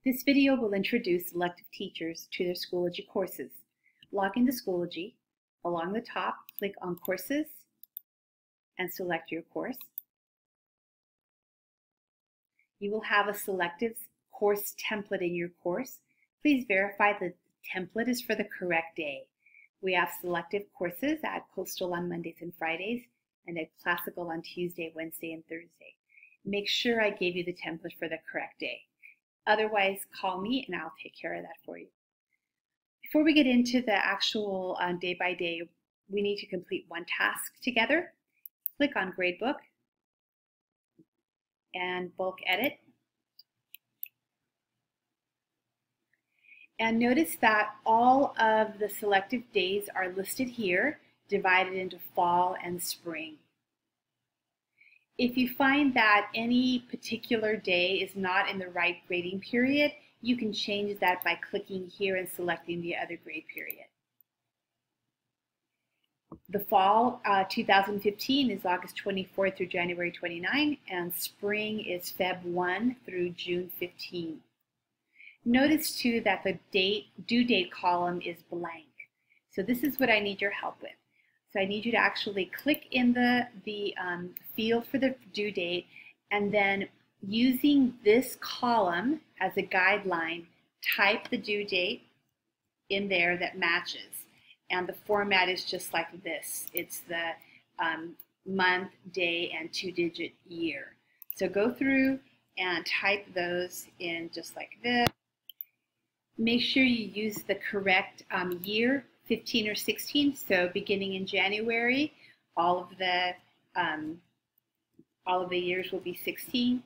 This video will introduce selective teachers to their Schoology courses. Log into Schoology. Along the top, click on Courses and select your course. You will have a Selective course template in your course. Please verify that the template is for the correct day. We have selective courses at Coastal on Mondays and Fridays and at Classical on Tuesday, Wednesday, and Thursday. Make sure I gave you the template for the correct day. Otherwise, call me and I'll take care of that for you. Before we get into the actual day by day, we need to complete one task together. Click on Gradebook and bulk edit. And notice that all of the selective days are listed here, divided into fall and spring. If you find that any particular day is not in the right grading period, you can change that by clicking here and selecting the other grade period. The fall 2015 is August 24 through January 29, and spring is Feb 1 through June 15. Notice too that the due date column is blank. So this is what I need your help with. So I need you to actually click in the field for the due date, and then using this column as a guideline, type the due date in there that matches. And the format is just like this. It's the month, day, and two-digit year. So go through and type those in just like this. Make sure you use the correct year, 15 or 16. So beginning in January, all of the years will be 16.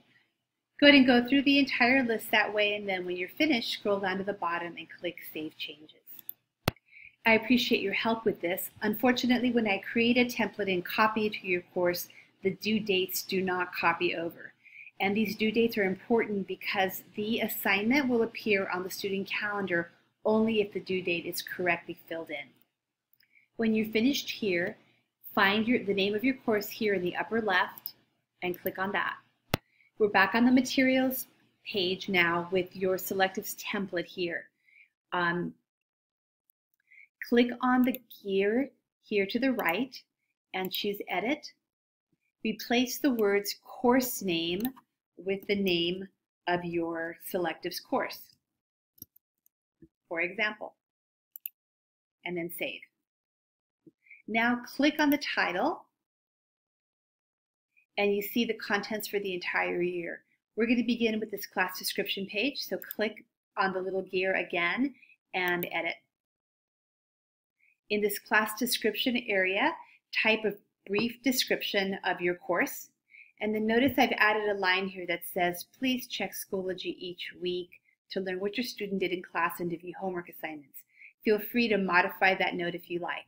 Go ahead and go through the entire list that way, and then when you're finished, scroll down to the bottom and click Save Changes. I appreciate your help with this. Unfortunately, when I create a template and copy it to your course, the due dates do not copy over. And these due dates are important because the assignment will appear on the student calendar only if the due date is correctly filled in. When you're finished here, find the name of your course here in the upper left and click on that. We're back on the materials page now with your selectives template here. Click on the gear here to the right and choose Edit. Replace the words course name with the name of your selectives course, for example, and then save. Now click on the title and you see the contents for the entire year. We're going to begin with this class description page, so click on the little gear again and edit. In this class description area, type a brief description of your course. And then notice I've added a line here that says, please check Schoology each week to learn what your student did in class and to view homework assignments. Feel free to modify that note if you like.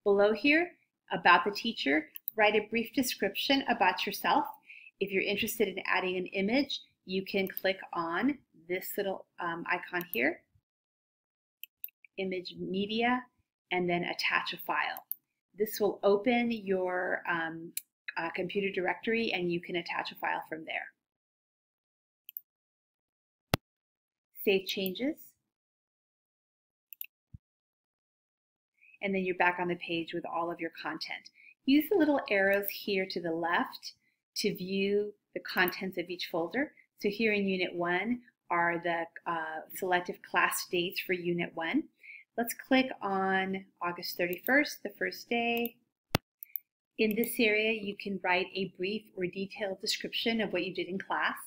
Below here, about the teacher, write a brief description about yourself. If you're interested in adding an image, you can click on this little icon here, Image Media, and then attach a file. This will open your computer directory and you can attach a file from there. Save changes. And then you're back on the page with all of your content. Use the little arrows here to the left to view the contents of each folder. So here in Unit 1 are the selective class dates for Unit 1. Let's click on August 31st, the first day. In this area, you can write a brief or detailed description of what you did in class.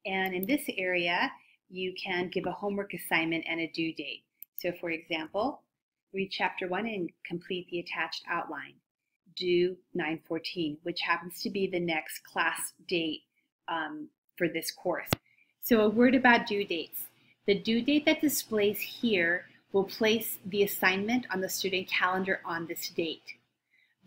And in this area, you can give a homework assignment and a due date. So for example, read Chapter 1 and complete the attached outline. Due 9/14, which happens to be the next class date for this course. So a word about due dates. The due date that displays here will place the assignment on the student calendar on this date.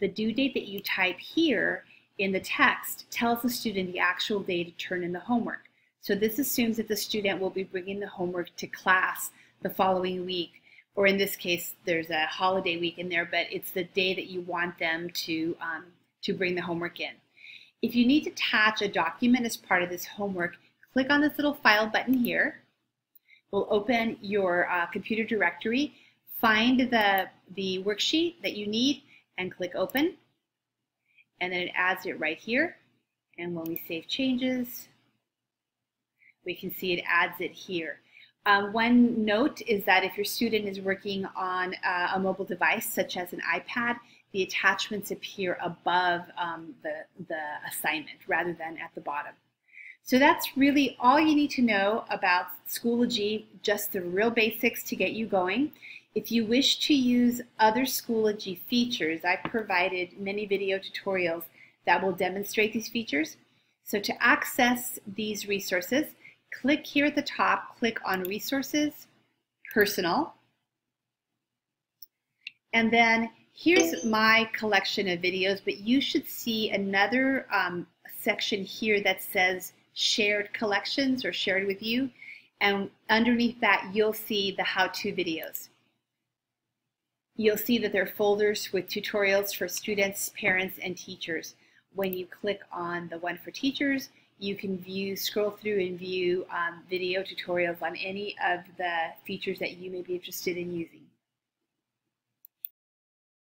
The due date that you type here in the text tells the student the actual day to turn in the homework. So this assumes that the student will be bringing the homework to class the following week, or in this case, there's a holiday week in there, but it's the day that you want them to bring the homework in. If you need to attach a document as part of this homework, click on this little file button here, We'll open your computer directory, find the worksheet that you need, and click Open. And then it adds it right here. And when we save changes, we can see it adds it here. One note is that if your student is working on a mobile device, such as an iPad, the attachments appear above the assignment rather than at the bottom. So that's really all you need to know about Schoology, just the real basics to get you going. If you wish to use other Schoology features, I've provided many video tutorials that will demonstrate these features. So to access these resources, click here at the top, click on Resources, Personal, and then here's my collection of videos, but you should see another section here that says Shared Collections or Shared with You, and underneath that you'll see the how-to videos. You'll see that there are folders with tutorials for students, parents, and teachers. When you click on the one for teachers, you can scroll through and view video tutorials on any of the features that you may be interested in using.